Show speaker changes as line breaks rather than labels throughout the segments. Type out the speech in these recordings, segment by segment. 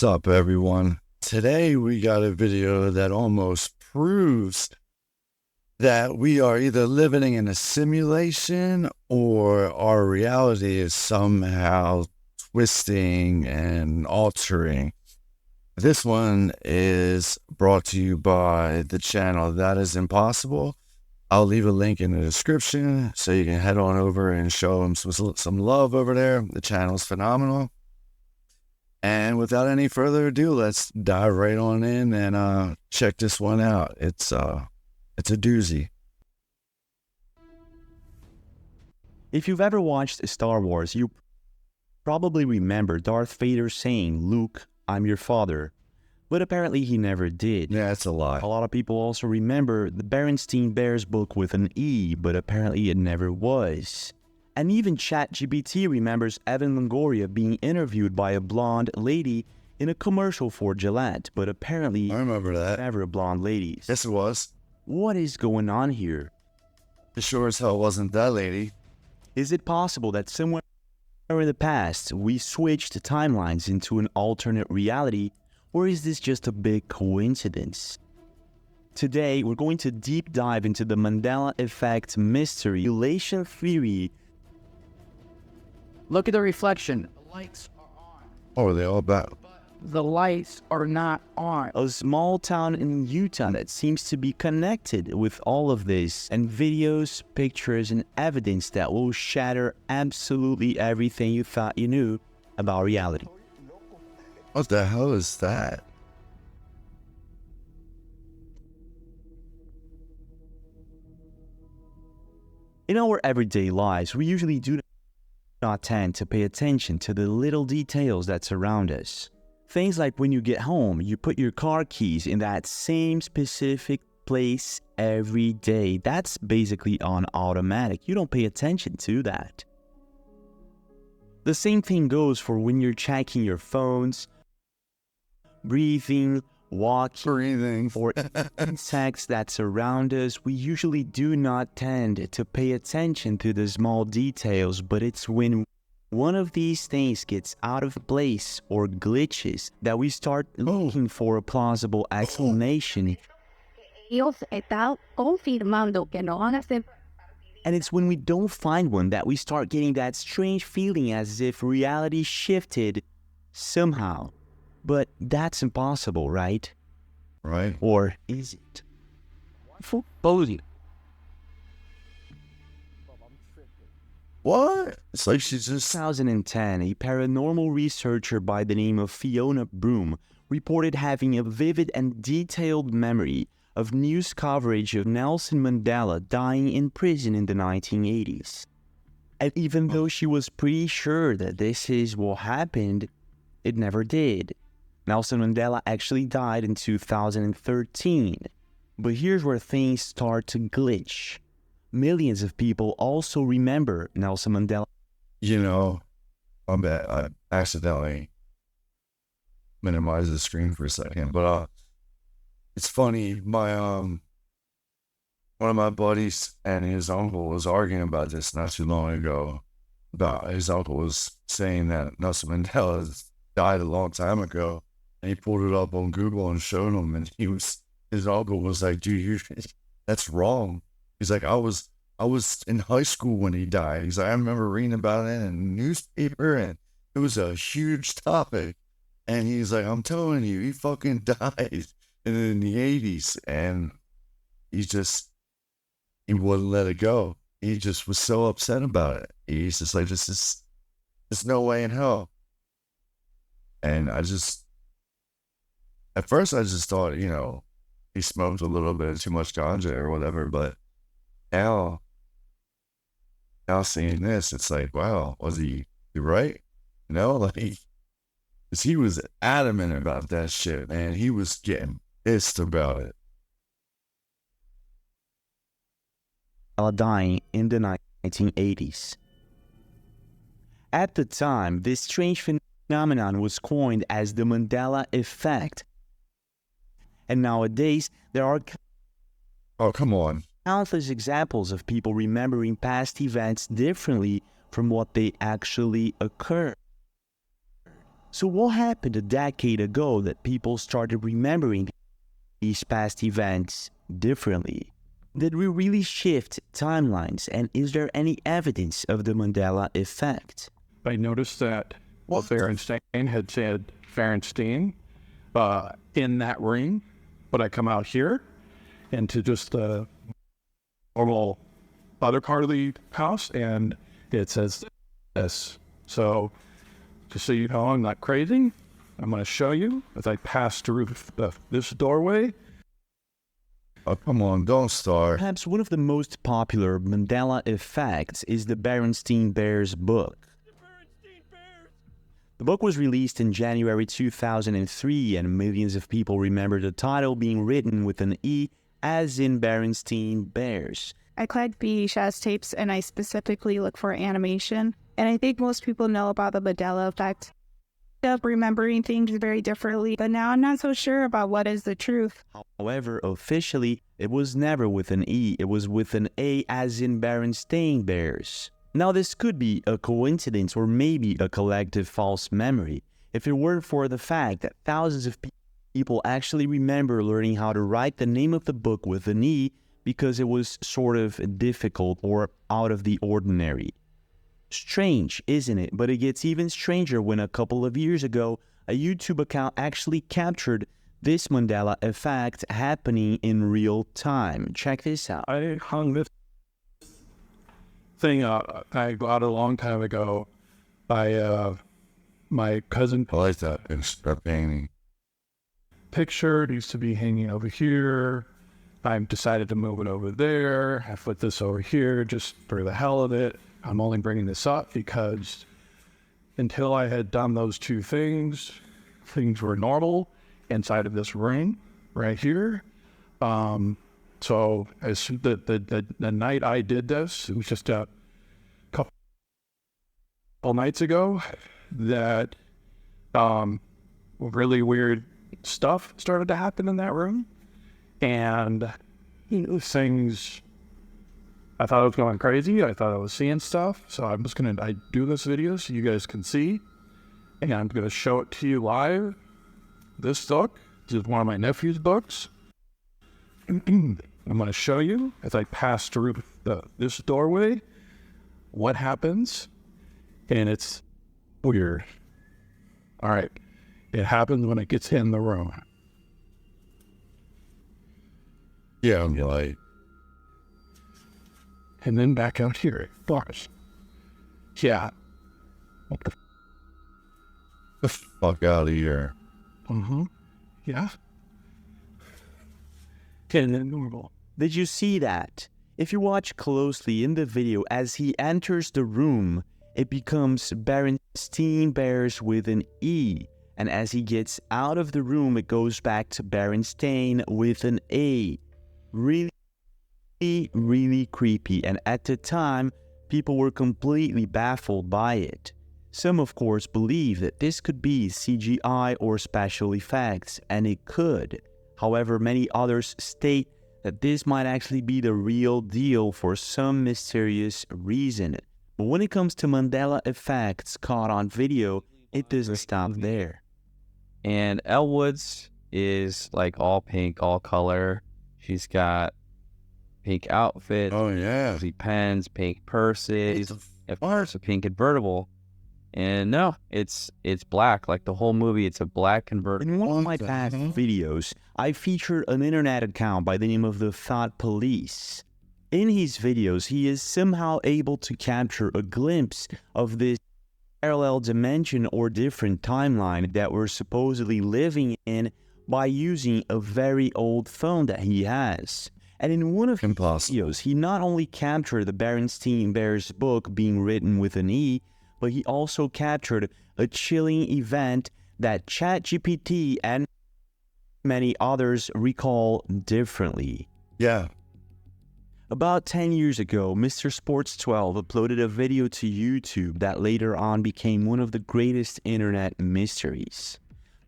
What's up, everyone? Today we got a video that almost proves that we are either living in a simulation or our reality is somehow twisting and altering. This one is brought to you by the channel That Is Impossible. I'll leave a link in the description so you can head on over and show them some love over there. The channel's phenomenal. And without any further ado, let's dive right on in and check this one out. It's a doozy.
If you've ever watched Star Wars, you probably remember Darth Vader saying, "Luke, I'm your father." But apparently he never did.
Yeah, it's a lie.
A lot of people also remember the Berenstein Bears book with an E, but apparently it never was. And even ChatGPT remembers Evan Longoria being interviewed by a blonde lady in a commercial for Gillette, but apparently
I remember that.
never blonde ladies.
Yes, it was.
What is going on here?
It sure as hell wasn't that lady.
Is it possible that somewhere in the past we switched timelines into an alternate reality, or is this just a big coincidence? Today, we're going to deep dive into the Mandela Effect mystery, simulation theory.
Look at the reflection. The lights are on.
Oh, are they all back?
The lights are not on.
A small town in Utah that seems to be connected with all of this, and videos, pictures, and evidence that will shatter absolutely everything you thought you knew about reality.
What the hell is that?
In our everyday lives, we usually do not tend to pay attention to the little details that surround us. Things like when you get home, you put your car keys in that same specific place every day. That's basically on automatic. You don't pay attention to that. The same thing goes for when you're checking your phones, breathing, walking, or insects that surround us. We usually do not tend to pay attention to the small details, but it's when one of these things gets out of place or glitches that we start looking for a plausible explanation.
Ellos están confirmando que no van a hacer.
And it's when we don't find one that we start getting that strange feeling as if reality shifted somehow. But that's impossible, right?
Right.
Or is it?
Boozy.
What? It's like she's just...
2010, a paranormal researcher by the name of Fiona Broom reported having a vivid and detailed memory of news coverage of Nelson Mandela dying in prison in the 1980s. And even though she was pretty sure that this is what happened, it never did. Nelson Mandela actually died in 2013. But here's where things start to glitch. Millions of people also remember Nelson Mandela.
You know, I accidentally minimized the screen for a second, but it's funny. My one of my buddies and his uncle was arguing about this not too long ago. About his uncle was saying that Nelson Mandela died a long time ago, and he pulled it up on Google and showed him, and his uncle was like, "Dude, that's wrong." He's like, I was in high school when he died. He's like, I remember reading about it in a newspaper, and it was a huge topic. And he's like, I'm telling you, he fucking died in the 80s, and he wouldn't let it go. He just was so upset about it. He's just like, there's no way in hell. And at first I just thought, he smoked a little bit too much ganja or whatever, but now seeing this, it's like, wow, was he right? Like, 'cause he was adamant about that shit, man. He was getting pissed about it.
Dying in the 1980s. At the time, this strange phenomenon was coined as the Mandela Effect. And nowadays, there are
Oh, come on.
countless examples of people remembering past events differently from what they actually occurred. So what happened a decade ago that people started remembering these past events differently? Did we really shift timelines, and is there any evidence of the Mandela effect?
I noticed that Berenstein had said Berenstein in that ring, but I come out here into just the normal other part of the house, and it says this. So, just so you know, I'm not crazy. I'm going to show you as I pass through this doorway.
Oh, come on, don't start.
Perhaps one of the most popular Mandela effects is the Berenstein Bears book. The book was released in January 2003, and millions of people remember the title being written with an E, as in Berenstein Bears.
I collect VHS tapes, and I specifically look for animation. And I think most people know about the Mandela effect of remembering things very differently, but now I'm not so sure about what is the truth.
However, officially, it was never with an E, it was with an A, as in Berenstain Bears. Now, this could be a coincidence or maybe a collective false memory, if it weren't for the fact that thousands of people actually remember learning how to write the name of the book with an E because it was sort of difficult or out of the ordinary. Strange, isn't it? But it gets even stranger when a couple of years ago, a YouTube account actually captured this Mandela effect happening in real time. Check this out.
I hung this thing up. I got a long time ago by my cousin.
I like that. It's that painting.
Picture. It used to be hanging over here. I decided to move it over there. I put this over here just for the hell of it. I'm only bringing this up because until I had done those two things, things were normal inside of this ring right here. So as the night I did this, it was just a couple nights ago that really weird stuff started to happen in that room. And things, I thought I was going crazy. I thought I was seeing stuff. So I do this video so you guys can see. And I'm going to show it to you live. This book, this is one of my nephew's books. I'm going to show you as I pass through this doorway what happens. And it's weird. All right. It happens when it gets in the room.
Yeah, I'm like,
And then back out here. Bars. Yeah. What
the fuck out of here.
Mm-hmm. Yeah. And then normal.
Did you see that? If you watch closely in the video, as he enters the room, it becomes Berenstein Bears with an E. And as he gets out of the room, it goes back to Berenstain with an A. Really creepy, and at the time, people were completely baffled by it. Some, of course, believe that this could be CGI or special effects, and it could. However, many others state that this might actually be the real deal for some mysterious reason. But when it comes to Mandela effects caught on video, it doesn't stop there.
And Elle Woods is like all pink, all color. She's got pink outfits,
Oh, yeah.
pink pens, pink purses, of course, a pink convertible. And no, it's black. Like the whole movie, it's a black convertible.
In one of my
What the
past
hell?
videos, I featured an internet account by the name of the Thought Police. In his videos, he is somehow able to capture a glimpse of this parallel dimension or different timeline that we're supposedly living in by using a very old phone that he has. And in one of his
Impossible.
videos, he not only captured the Berenstein Bears book being written with an E, but he also captured a chilling event that ChatGPT and many others recall differently.
Yeah.
About 10 years ago, Mr. Sports 12 uploaded a video to YouTube that later on became one of the greatest internet mysteries.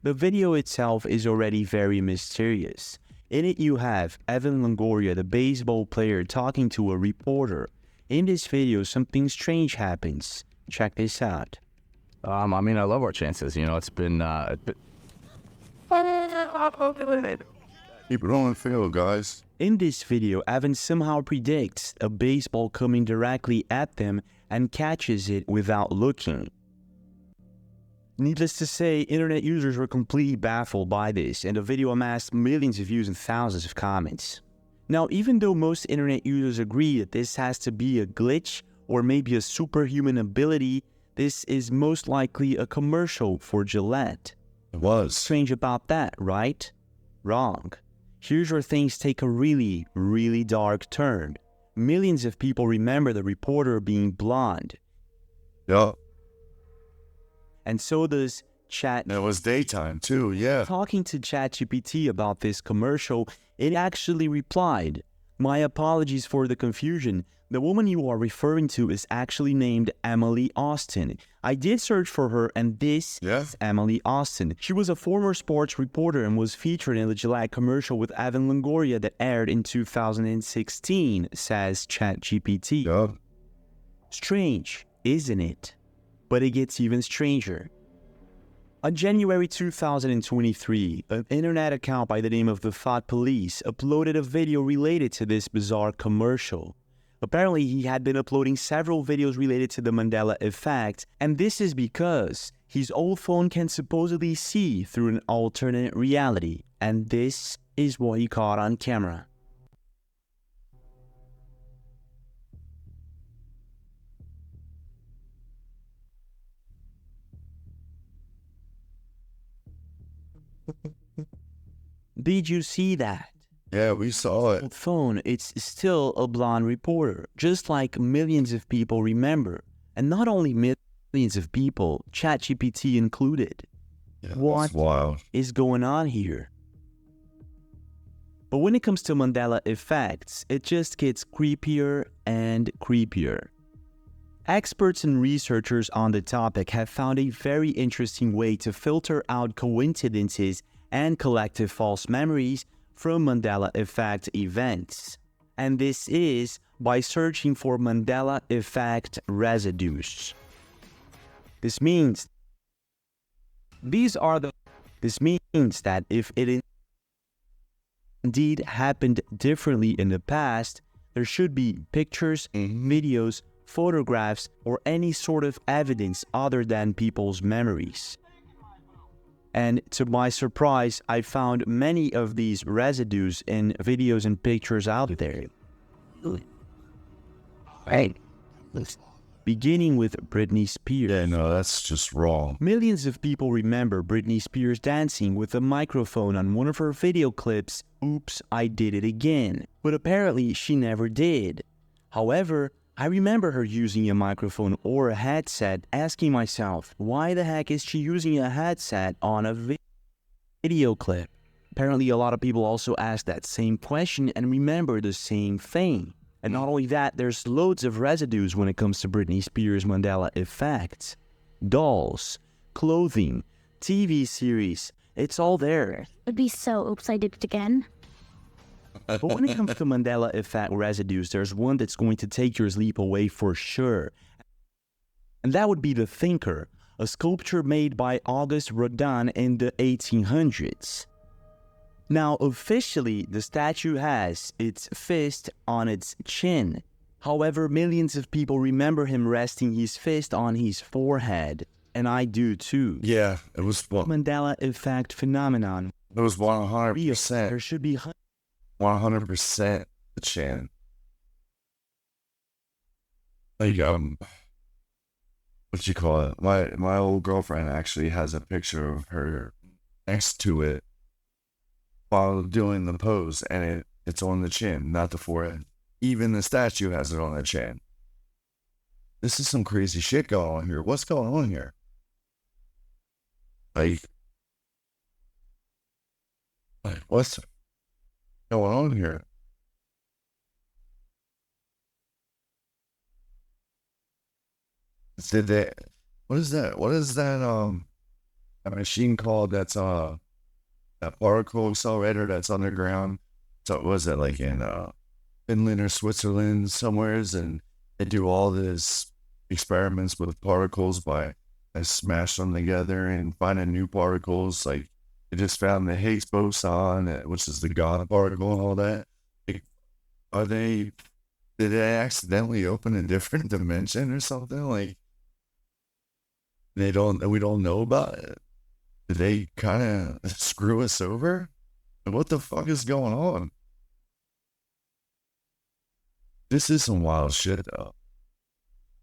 The video itself is already very mysterious. In it you have Evan Longoria, the baseball player, talking to a reporter. In this video, something strange happens. Check this out.
I mean, I love our chances. You know, it's been
Keep it on the field, guys.
In this video, Evan somehow predicts a baseball coming directly at them and catches it without looking. Needless to say, internet users were completely baffled by this, and the video amassed millions of views and thousands of comments. Now, even though most internet users agree that this has to be a glitch or maybe a superhuman ability, this is most likely a commercial for Gillette.
It was.
Strange about that, right? Wrong. Here's where things take a really, really dark turn. Millions of people remember the reporter being blonde,
Yup.
and so does Chat.
And it was daytime too, yeah.
Talking to ChatGPT about this commercial, it actually replied, "My apologies for the confusion. The woman you are referring to is actually named Emily Austin. I did search for her, and this is Emily Austin. She was a former sports reporter and was featured in the Gillette commercial with Evan Longoria that aired in 2016, says ChatGPT.
Yup.
Strange, isn't it? But it gets even stranger. On January 2023, an internet account by the name of The Thought Police uploaded a video related to this bizarre commercial. Apparently, he had been uploading several videos related to the Mandela effect, and this is because his old phone can supposedly see through an alternate reality, and this is what he caught on camera. Did you see that?
Yeah, we saw it.
Phone, it's still a blonde reporter, just like millions of people remember. And not only millions of people, ChatGPT included.
Yeah,
What
that's wild.
is going on here? But when it comes to Mandela effects, it just gets creepier and creepier. Experts and researchers on the topic have found a very interesting way to filter out coincidences and collective false memories from Mandela effect events. And this is by searching for Mandela effect residues. This means that if it indeed happened differently in the past, there should be pictures, videos, photographs, or any sort of evidence other than people's memories. And to my surprise, I found many of these residues in videos and pictures out there.
Right.
Beginning with Britney Spears.
Yeah, no, that's just wrong.
Millions of people remember Britney Spears dancing with a microphone on one of her video clips, "Oops, I Did It Again." But apparently she never did. However, I remember her using a microphone or a headset, asking myself, why the heck is she using a headset on a video clip? Apparently a lot of people also ask that same question and remember the same thing. And not only that, there's loads of residues when it comes to Britney Spears' Mandela effect. Dolls, clothing, TV series, it's all there.
Would be so oops, I did it again.
But when it comes to Mandela effect residues, there's one that's going to take your sleep away for sure. And that would be the Thinker, a sculpture made by Auguste Rodin in the 1800s. Now, officially, the statue has its fist on its chin. However, millions of people remember him resting his fist on his forehead. And I do too.
Yeah, it was
Mandela effect phenomenon.
It was 100%.
There should be
100% the chin. Like, what you call it? My old girlfriend actually has a picture of her next to it while doing the pose, and it's on the chin, not the forehead. Even the statue has it on the chin. This is some crazy shit going on here. What's going on here? Like what's going on here? Did they? What is that? What is that? A machine called that's that particle accelerator that's underground. So was it like in Finland or Switzerland somewheres, and they do all this experiments with particles by and smash them together and finding new particles. Like they just found the Higgs boson, which is the God particle and all that. Like, did they accidentally open a different dimension or something? Like we don't know about it. Did they kind of screw us over? What the fuck is going on? This is some wild shit, though.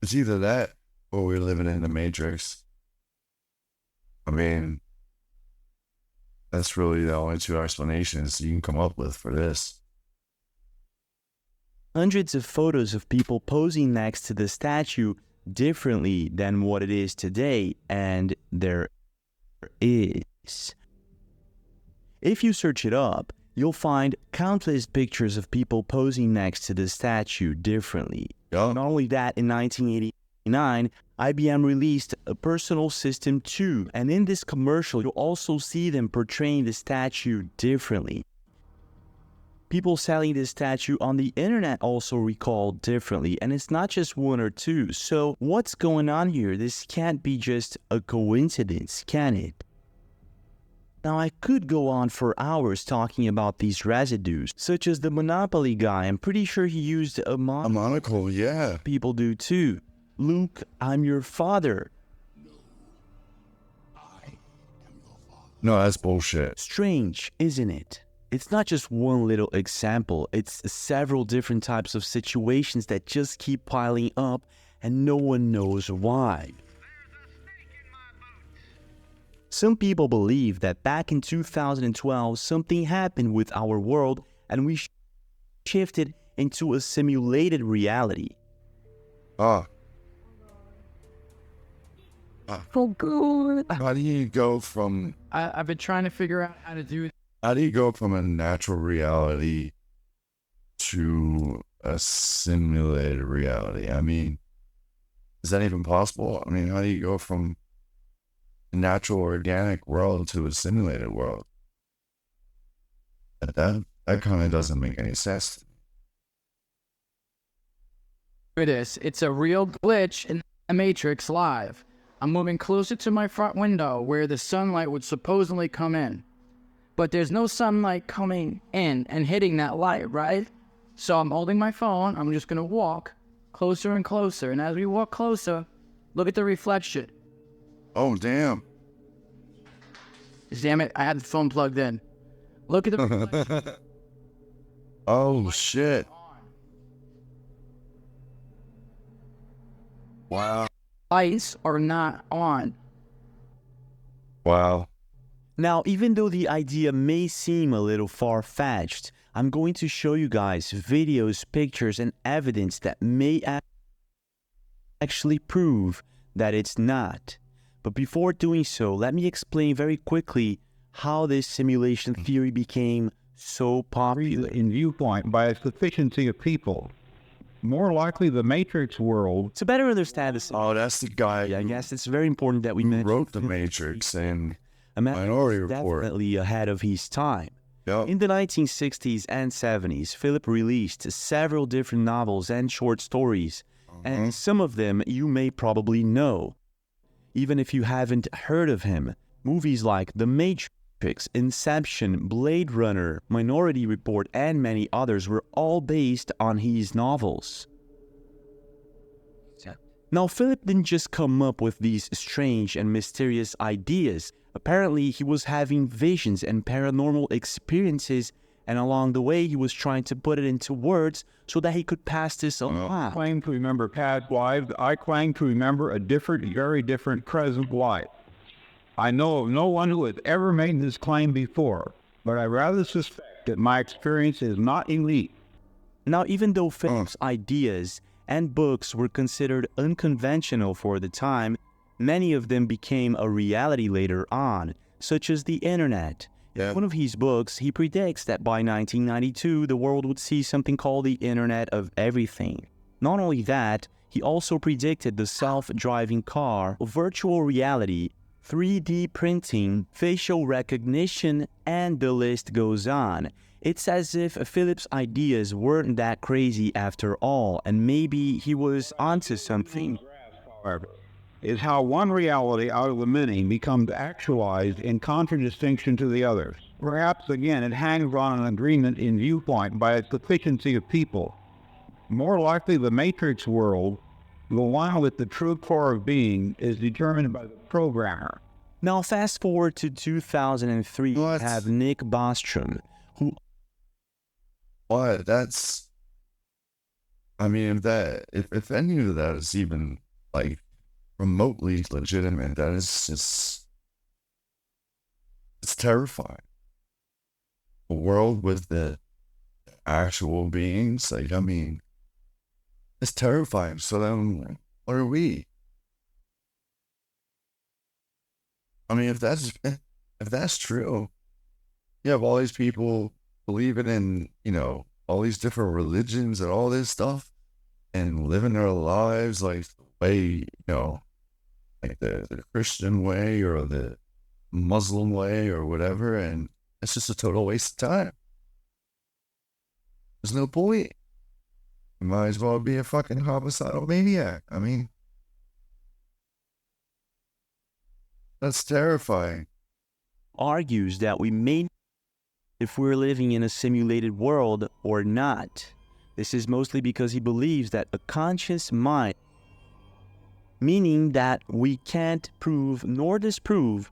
It's either that or we're living in the Matrix. I mean, that's really the only two explanations you can come up with for this.
Hundreds of photos of people posing next to the statue differently than what it is today, and there is. If you search it up, you'll find countless pictures of people posing next to the statue differently.
Yeah.
Not only that, in 1989, IBM released a Personal System 2, and in this commercial, you'll also see them portraying the statue differently. People selling this statue on the internet also recall differently, and it's not just one or two. So what's going on here? This can't be just a coincidence, can it? Now, I could go on for hours talking about these residues, such as the Monopoly guy. I'm pretty sure he used a
monocle, yeah.
People do too. Luke, I'm your father.
No, that's bullshit.
Strange, isn't it? It's not just one little example. It's several different types of situations that just keep piling up, and no one knows why. Some people believe that back in 2012, something happened with our world and we shifted into a simulated reality.
Oh,
good.
how do you go from
I've been trying to figure out how to do it.
how do you go from a natural reality to a simulated reality? I mean, is that even possible? I mean, how do you go from a natural organic world to a simulated world? That kind of doesn't make any sense.
It is. It's a real glitch in the Matrix Live. I'm moving closer to my front window where the sunlight would supposedly come in. But there's no sunlight coming in and hitting that light, right? So I'm holding my phone. I'm just going to walk closer and closer. And as we walk closer, look at the reflection.
Oh, damn.
Damn it, I had the phone plugged in. Look at the reflection.
Oh, shit. Wow.
Lights are not on.
Wow.
Now, even though the idea may seem a little far-fetched, I'm going to show you guys videos, pictures, and evidence that may actually prove that it's not. But before doing so, let me explain very quickly how this simulation theory became so popular.
In viewpoint by a sufficiency of people. More likely the Matrix world.
To better understand this,
Oh, that's the guy
I guess it's very important that we
who
mention
wrote The Matrix and
a man
Minority Report.
definitely ahead of his time.
Yep.
In the 1960s and 70s, Philip released several different novels and short stories, and some of them you may probably know. Even if you haven't heard of him, movies like The Matrix, Inception, Blade Runner, Minority Report, and many others were all based on his novels. Now, Philip didn't just come up with these strange and mysterious ideas. Apparently, he was having visions and paranormal experiences, and along the way, he was trying to put it into words so that he could pass this along.
I claim to remember past lives. I claim to remember a different, very different present life. I know of no one who has ever made this claim before, but I rather suspect that my experience is not elite.
Now, even though Philip's ideas and books were considered unconventional for the time, many of them became a reality later on, such as the internet. In one of his books, he predicts that by 1992, the world would see something called the Internet of Everything. Not only that, he also predicted the self-driving car, virtual reality, 3D printing, facial recognition, and the list goes on. It's as if Philip's ideas weren't that crazy after all, and maybe he was onto something.
However, is how one reality out of the many becomes actualized in contradistinction to the others. Perhaps, again, it hangs on an agreement in viewpoint by a sufficiency of people. More likely, the matrix world, the one with the true core of being, is determined by the programmer.
Now, fast forward to 2003, we have Nick Bostrom, who...
What? That's... I mean, if any of that is even, like, remotely legitimate, that is just... It's terrifying. A world with the actual beings, like, I mean, it's terrifying. So then, what are we? I mean, if that's true, you have all these people believing in, you know, all these different religions and all this stuff, and living their lives like the way, you know, like the Christian way or the Muslim way or whatever, and it's just a total waste of time. There's no point. You might as well be a fucking homicidal maniac. I mean, that's terrifying.
argues that we may if we're living in a simulated world or not. This is mostly because he believes that a conscious mind, meaning that we can't prove nor disprove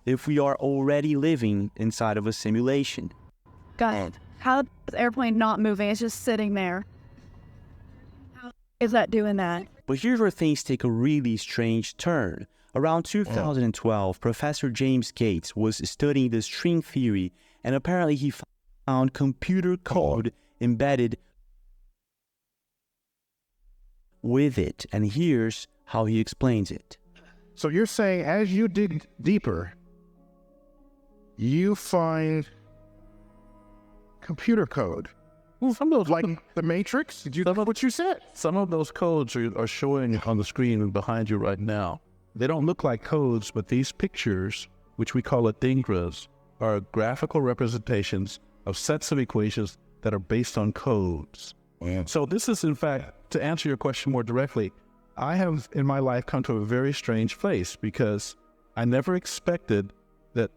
if we are already living inside of a simulation.
Got it. How is the airplane not moving? It's just sitting there. How is that doing that?
But here's where things take a really strange turn. Around 2012, Professor James Gates was studying the string theory, and apparently he found computer code embedded with it. And here's how he explains it.
So you're saying as you dig deeper, you find computer code.
Some of those,
like the Matrix? Did you know what you said?
Some of those codes are showing on the screen behind you right now. They don't look like codes, but these pictures, which we call adingras, are graphical representations of sets of equations that are based on codes. So this is, in fact, to answer your question more directly, I have in my life come to a very strange place because I never expected that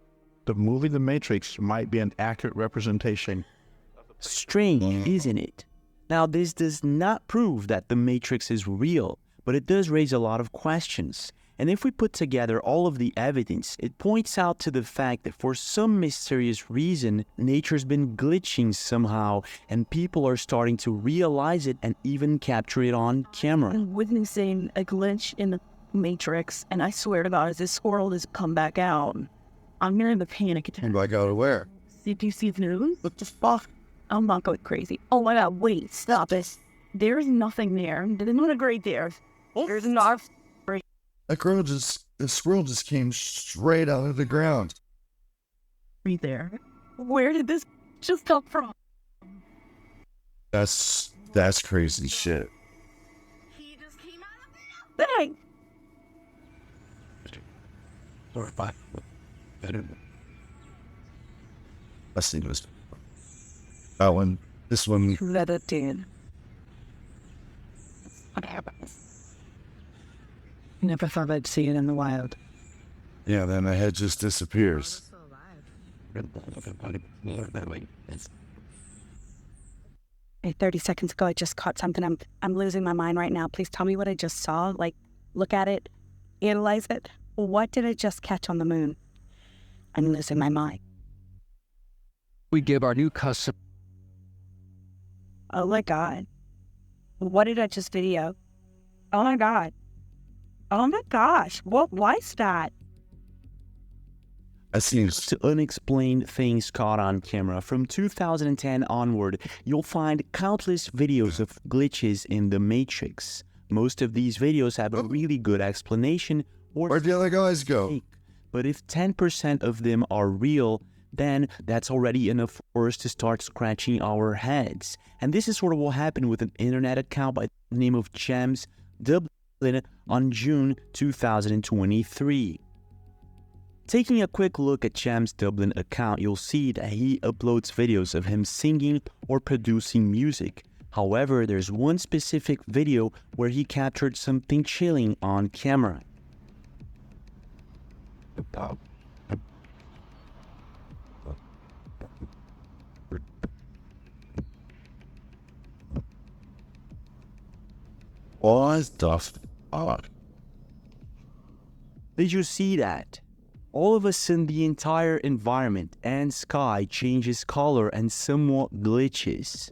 the movie The Matrix might be an accurate representation.
Strange, isn't it? Now, this does not prove that the Matrix is real, but it does raise a lot of questions. And if we put together all of the evidence, it points out to the fact that for some mysterious reason, nature's been glitching somehow, and people are starting to realize it and even capture it on camera.
I'm witnessing a glitch in the Matrix, and I swear to God, as this squirrel has come back out, I'm going to have a panic attack.
And back out of where?
Did you see the news?
What the fuck?
I'm not going crazy. Oh my God, wait, stop it. There's nothing there. There's not a great there. There's not.
The squirrel just came straight out of the ground.
Right there. Where did this just come from?
That's crazy shit.
He just came out of nothing.
I see this. That one. This one.
Let it in. What happened? Never thought I'd see it in the wild.
Yeah, then the head just disappears.
Hey, 30 seconds ago, I just caught something. I'm losing my mind right now. Please tell me what I just saw. Like, look at it, analyze it. What did I just catch on the moon? I'm losing my mind.
We give our new customer.
Oh my God. What did I just video? Oh my God. Oh my gosh. Why is that?
That seems
to unexplained things caught on camera. From 2010 onward, you'll find countless videos of glitches in the Matrix. Most of these videos have a really good explanation.
Where'd the other guys go?
But if 10% of them are real, then that's already enough for us to start scratching our heads. And this is sort of what happened with an internet account by the name of James Dublin on June 2023. Taking a quick look at James Dublin account, you'll see that he uploads videos of him singing or producing music. However, there's one specific video where he captured something chilling on camera.
What the fuck?
Did you see that? All of a sudden, the entire environment and sky changes color and somewhat glitches.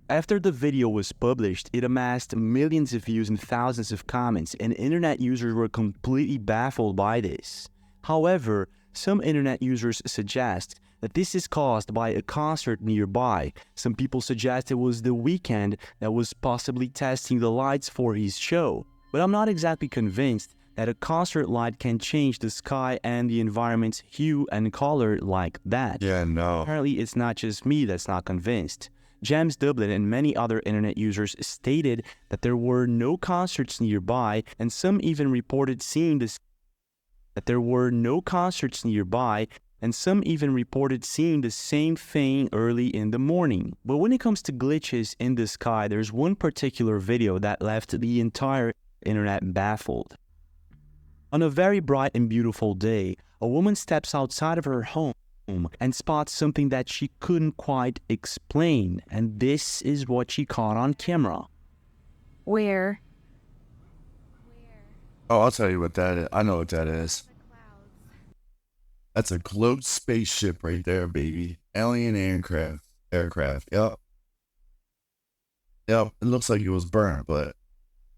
After the video was published, it amassed millions of views and thousands of comments, and internet users were completely baffled by this. However, some internet users suggest that this is caused by a concert nearby. Some people suggest it was The Weeknd that was possibly testing the lights for his show. But I'm not exactly convinced that a concert light can change the sky and the environment's hue and color like that.
Yeah, no.
Apparently, it's not just me that's not convinced. James Dublin and many other internet users stated that there were no concerts nearby, and some even reported seeing the same thing early in the morning. But when it comes to glitches in the sky, there's one particular video that left the entire internet baffled. On a very bright and beautiful day, a woman steps outside of her home and spots something that she couldn't quite explain, and this is what she caught on camera.
Where?
Oh, I'll tell you what that is. I know what that is. That's a globe spaceship right there, baby. Alien aircraft. Yep. It looks like it was burned, but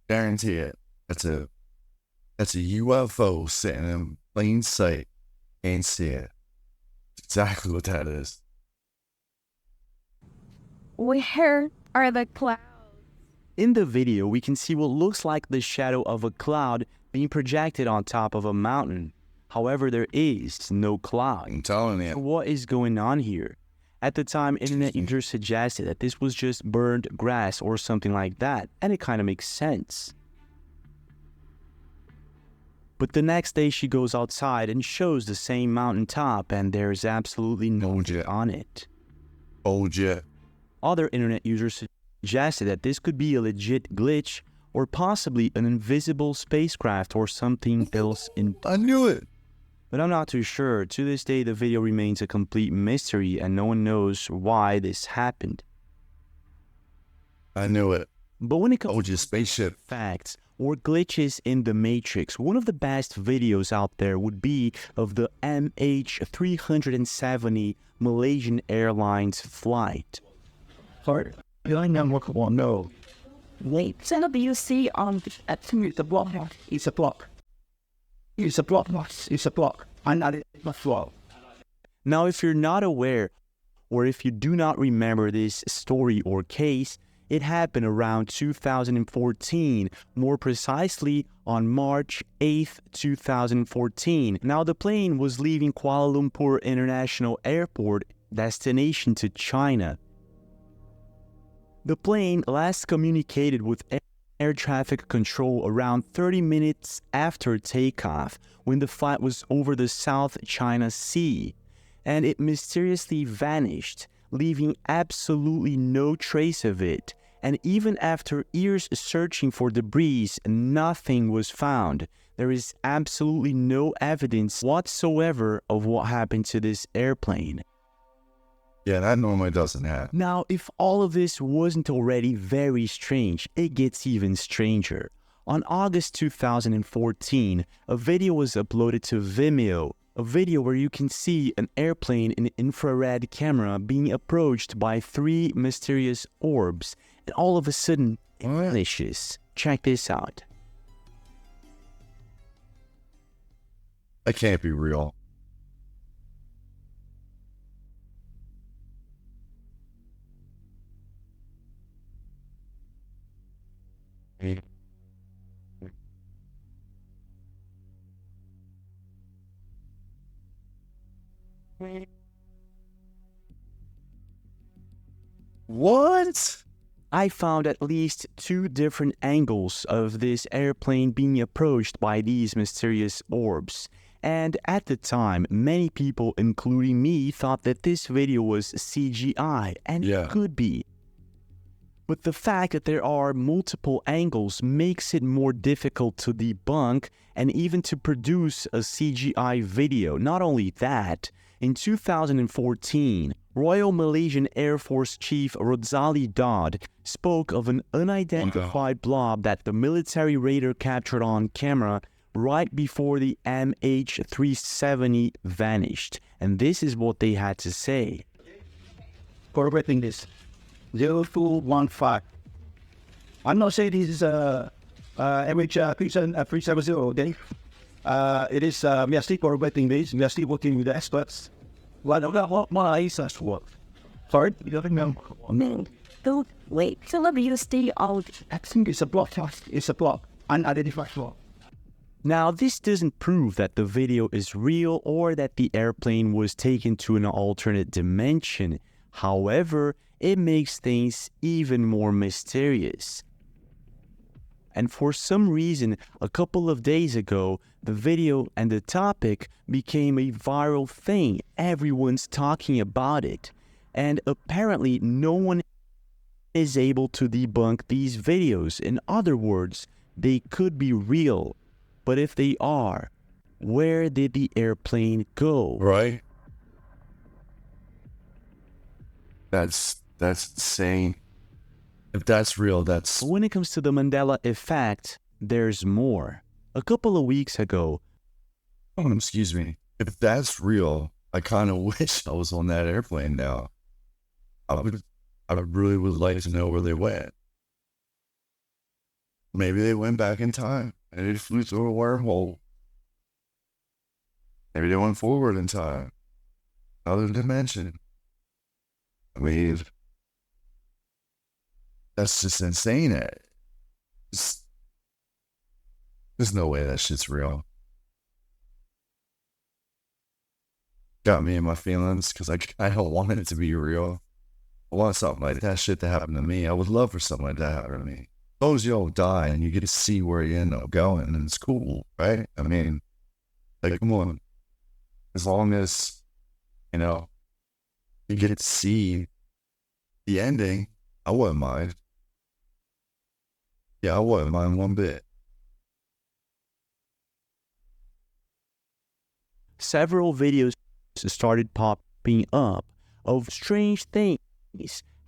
guarantee it. That's a UFO sitting in plain sight. Can't see it. Exactly what that is.
Where are the clouds?
In the video, we can see what looks like the shadow of a cloud being projected on top of a mountain. However, there is no cloud.
I'm telling you.
So what is going on here? At the time, internet users suggested that this was just burned grass or something like that, and it kind of makes sense. But the next day she goes outside and shows the same mountaintop, and there's absolutely no jet on it.
Oh, jet.
Other internet users suggested that this could be a legit glitch or possibly an invisible spacecraft or something else.
I knew it.
But I'm not too sure. To this day, the video remains a complete mystery and no one knows why this happened.
I knew it.
But when it comes
to
spaceship facts or glitches in the Matrix, one of the best videos out there would be of the MH370 Malaysian Airlines flight.
Sorry, I no. Wait, set up you see on the block. It's a block. It's a block. It's a block. I'm not a flow.
Now, if you're not aware, or if you do not remember this story or case, it happened around 2014, more precisely on March 8th, 2014. Now, the plane was leaving Kuala Lumpur International Airport, destination to China. The plane last communicated with air traffic control around 30 minutes after takeoff, when the flight was over the South China Sea, and it mysteriously vanished, leaving absolutely no trace of it. And even after years searching for debris, nothing was found. There is absolutely no evidence whatsoever of what happened to this airplane.
Yeah, that normally doesn't happen.
Now, if all of this wasn't already very strange, it gets even stranger. On August 2014, a video was uploaded to Vimeo, a video where you can see an airplane in infrared camera being approached by 3 mysterious orbs, and all of a sudden, it vanishes. Check this out.
That can't be real. What?
I found at least 2 different angles of this airplane being approached by these mysterious orbs. And at the time, many people, including me, thought that this video was CGI, and it could be. But the fact that there are multiple angles makes it more difficult to debunk and even to produce a CGI video. Not only that, in 2014, Royal Malaysian Air Force Chief Rodzali Dodd spoke of an unidentified blob that the military radar captured on camera right before the MH370 vanished. And this is what they had to say.
Corroborating this, 0215. I'm not saying this is MH370, okay? It is, we are still corroborating this. We are still working with the experts. Well, what my research work. Sorry, you don't remember?
No, don't wait. So let me stay out.
I think it's a block. It's a block. Unidentified block.
Now, this doesn't prove that the video is real or that the airplane was taken to an alternate dimension. However, it makes things even more mysterious. And for some reason, a couple of days ago, the video and the topic became a viral thing. Everyone's talking about it. And apparently, no one is able to debunk these videos. In other words, they could be real. But if they are, where did the airplane go?
Right? That's insane. If that's real, that's...
When it comes to the Mandela effect, there's more. A couple of weeks ago...
Oh, excuse me. If that's real, I kind of wish I was on that airplane now. I really would like to know where they went. Maybe they went back in time and they flew through a wormhole. Maybe they went forward in time. Another dimension. I mean, that's just insane. There's no way that shit's real. Got me in my feelings because I don't want it to be real. I want something like that shit to happen to me. I would love for something like that to happen to me. Suppose you don't die and you get to see where you end up going, and it's cool, right? I mean, like, come on. As long as, you get to see the ending, I wouldn't mind. Yeah, I wouldn't mind one bit.
Several videos started popping up of strange things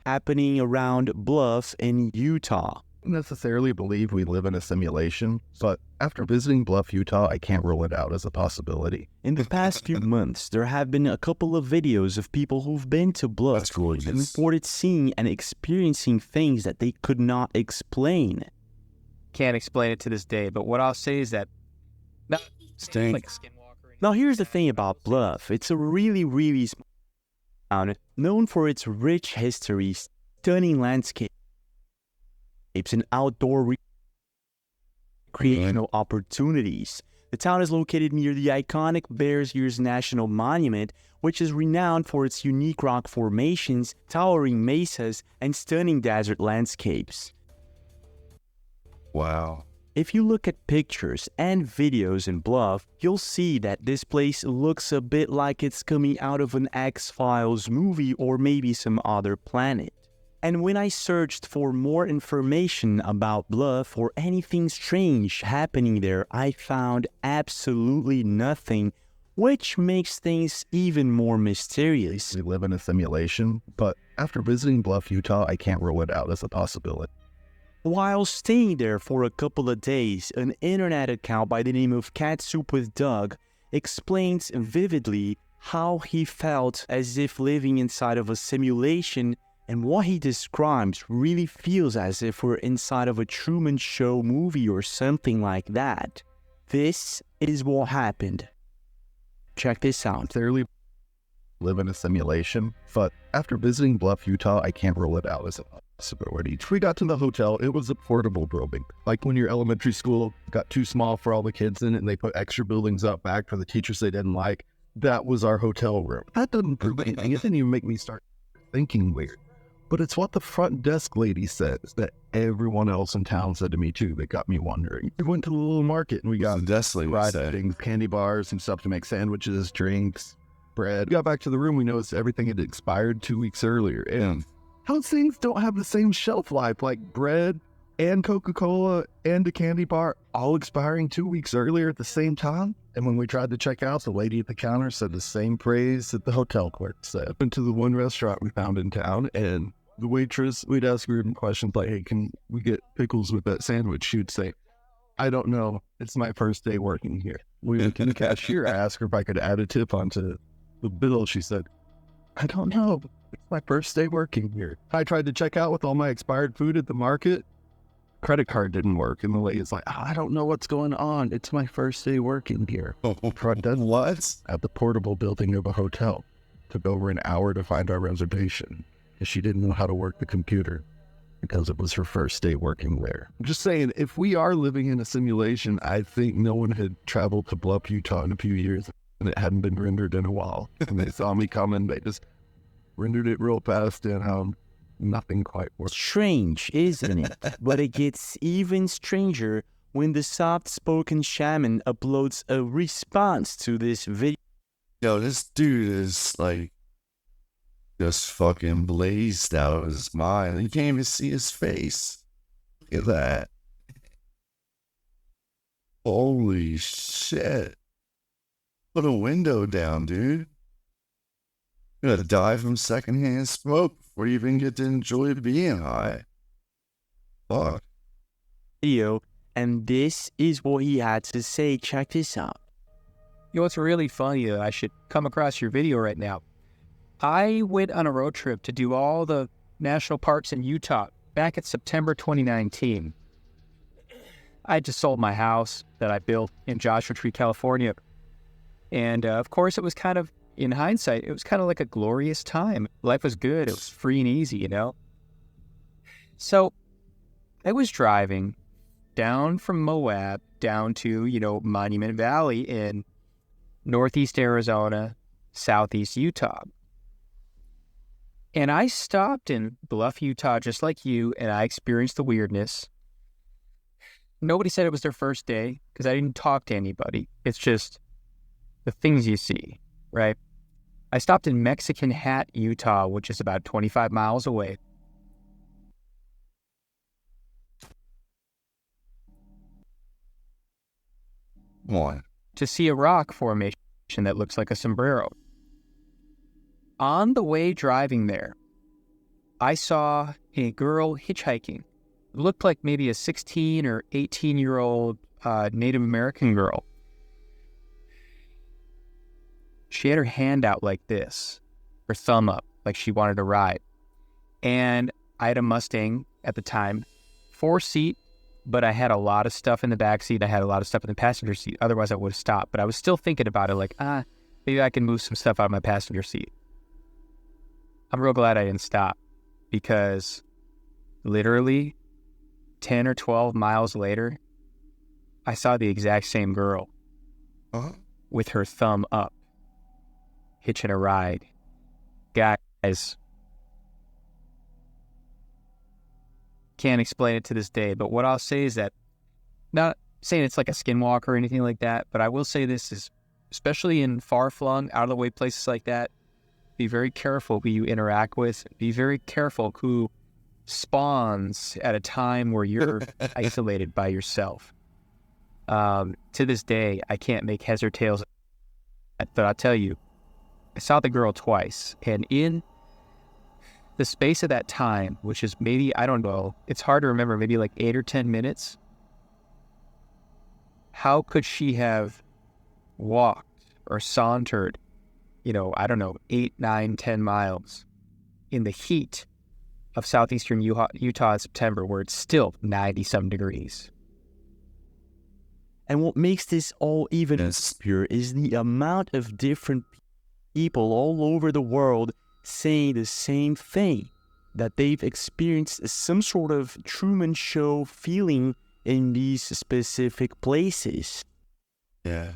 happening around Bluff in Utah.
Necessarily believe we live in a simulation, but after visiting Bluff, Utah, I can't rule it out as a possibility.
In the past few months, there have been a couple of videos of people who've been to Bluff and reported seeing and experiencing things that they could not explain.
Can't explain it to this day, but what I'll say is that
Now, here's the thing about Bluff. It's a really, really small town known for its rich history, stunning landscape, and outdoor recreational opportunities. The town is located near the iconic Bears Ears National Monument, which is renowned for its unique rock formations, towering mesas, and stunning desert landscapes.
Wow.
If you look at pictures and videos in Bluff, you'll see that this place looks a bit like it's coming out of an X-Files movie or maybe some other planet. And when I searched for more information about Bluff or anything strange happening there, I found absolutely nothing, which makes things even more mysterious.
We live in a simulation, but after visiting Bluff, Utah, I can't rule it out as a possibility.
While staying there for a couple of days, an internet account by the name of Cat Soup with Doug explains vividly how he felt as if living inside of a simulation, and what he describes really feels as if we're inside of a Truman Show movie or something like that. This is what happened. Check this out.
Clearly live in a simulation, but after visiting Bluff, Utah, I can't rule it out as a possibility. We got to the hotel, it was a portable building. Like when your elementary school got too small for all the kids in it and they put extra buildings up back for the teachers they didn't like. That was our hotel room. That doesn't prove anything. It didn't even make me start thinking weird. But it's what the front desk lady says that everyone else in town said to me too that got me wondering. We went to the little market and we got fried things, candy bars and stuff to make sandwiches, drinks, bread. We got back to the room, we noticed everything had expired 2 weeks earlier. And those things don't have the same shelf life, like bread and Coca-Cola and a candy bar all expiring 2 weeks earlier at the same time. And when we tried to check out, the lady at the counter said the same praise that the hotel clerk said. Went to the one restaurant we found in town, and the waitress, we'd ask her questions like, hey, can we get pickles with that sandwich? She would say, I don't know. It's my first day working here. We went to the cashier, asked her if I could add a tip onto the bill. She said, I don't know. It's my first day working here. I tried to check out with all my expired food at the market. Credit card didn't work. And the lady's like, I don't know what's going on. It's my first day working here. What? At the portable building of a hotel. Took over an hour to find our reservation. And she didn't know how to work the computer because it was her first day working there. I'm just saying, if we are living in a simulation, I think no one had traveled to Bluff, Utah in a few years and it hadn't been rendered in a while. And they saw me coming, they just rendered it real fast and nothing quite worked.
Strange, isn't it? But it gets even stranger when the soft-spoken shaman uploads a response to this video.
Yo, this dude is like just fucking blazed out of his mind. You can't even see his face. Look at that. Holy shit. Put a window down, dude. You're gonna die from secondhand smoke before you even get to enjoy being high. Fuck.
Video, and this is what he had to say. Check this out.
You know what's really funny that I should come across your video right now? I went on a road trip to do all the national parks in Utah back in September 2019. I just sold my house that I built in Joshua Tree, California. And of course, it was kind of, in hindsight, it was kind of like a glorious time. Life was good. It was free and easy, you know? So I was driving down from Moab down to, Monument Valley in northeast Arizona, southeast Utah. And I stopped in Bluff, Utah, just like you, and I experienced the weirdness. Nobody said it was their first day because I didn't talk to anybody. It's just the things you see, right? I stopped in Mexican Hat, Utah, which is about 25 miles away.
One.
To see a rock formation that looks like a sombrero. On the way driving there, I saw a girl hitchhiking. It looked like maybe a 16 or 18-year-old Native American girl. She had her hand out like this, her thumb up, like she wanted to ride. And I had a Mustang at the time, 4-seat, but I had a lot of stuff in the back seat. I had a lot of stuff in the passenger seat. Otherwise, I would have stopped. But I was still thinking about it like, maybe I can move some stuff out of my passenger seat. I'm real glad I didn't stop because literally 10 or 12 miles later, I saw the exact same girl with her thumb up, hitching a ride. Guys, can't explain it to this day, but what I'll say is that, not saying it's like a skinwalker or anything like that, but I will say this is, especially in far-flung, out-of-the-way places like that, be very careful who you interact with. Be very careful who spawns at a time where you're isolated by yourself. To this day, I can't make heads or tails, but I'll tell you, I saw the girl twice, and in the space of that time, which is maybe, I don't know, it's hard to remember, maybe like 8 or 10 minutes, how could she have walked or sauntered, I don't know, 8, 9, 10 miles in the heat of southeastern Utah in September, where it's still 90-some degrees.
And what makes this all even creepier is the amount of different people all over the world saying the same thing, that they've experienced some sort of Truman Show feeling in these specific places.
Yeah.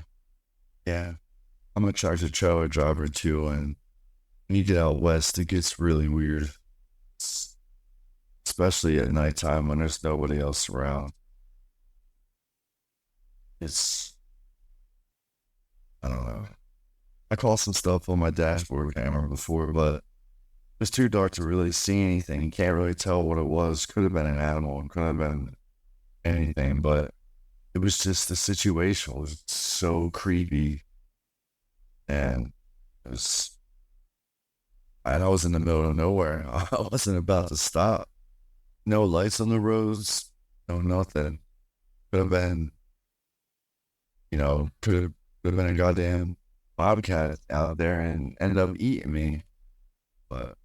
I'm a tractor trailer driver too, and when you get out west, it gets really weird. Especially at nighttime when there's nobody else around. I don't know. I caught some stuff on my dashboard camera before, but was too dark to really see anything. You can't really tell what it was. Could have been an animal, could have been anything, but it was just the situation was so creepy. And it was, and I was in the middle of nowhere. I wasn't about to stop. No lights on the roads, no nothing. Could have been, could have been a goddamn bobcat out there and ended up eating me. But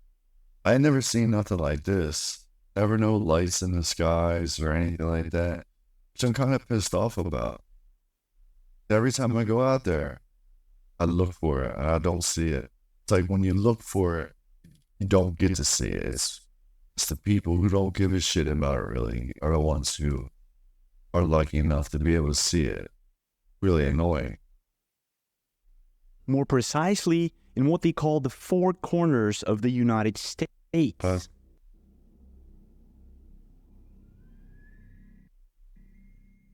I had never seen nothing like this. Never no lights in the skies or anything like that, which I'm kind of pissed off about. Every time I go out there, I look for it and I don't see it. It's like when you look for it, you don't get to see it. It's the people who don't give a shit about it really are the ones who are lucky enough to be able to see it. Really annoying.
More precisely, in what they call the four corners of the United States.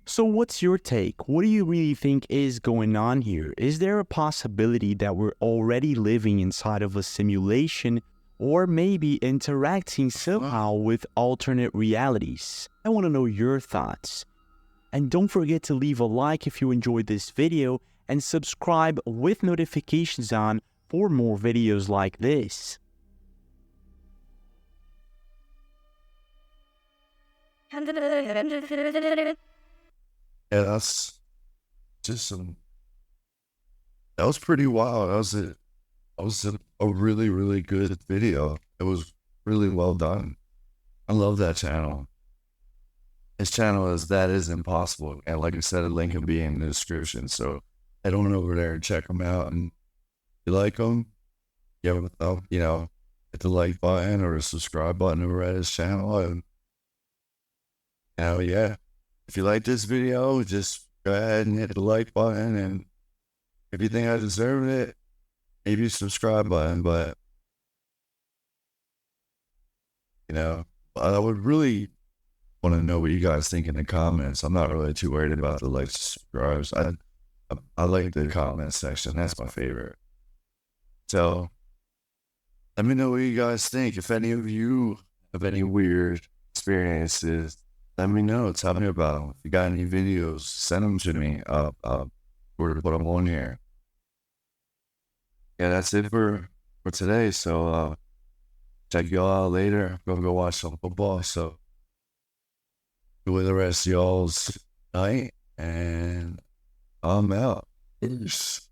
So what's your take? What do you really think is going on here? Is there a possibility that we're already living inside of a simulation or maybe interacting somehow with alternate realities? I want to know your thoughts. And don't forget to leave a like if you enjoyed this video and subscribe with notifications on for more videos like this.
Yeah, that's just that was pretty wild. That was a really, really good video. It was really well done. I love that channel. His channel is That Is Impossible. And like I said, a link will be in the description. So head on over there and check him out. And if you like him, give him a thumb, hit the like button or the subscribe button over at his channel. And hell yeah. If you like this video, just go ahead and hit the like button. And if you think I deserve it, maybe subscribe button. But, I would really want to know what you guys think in the comments. I'm not really too worried about the likes and subscribes. I like the comment section. That's my favorite. So let me know what you guys think. If any of you have any weird experiences, let me know. Tell me about them. If you got any videos, send them to me. Or put them on here. Yeah, that's it for today. So check y'all out later. I'm gonna go watch some football. So enjoy the rest of y'all's night, and I'm out. Peace.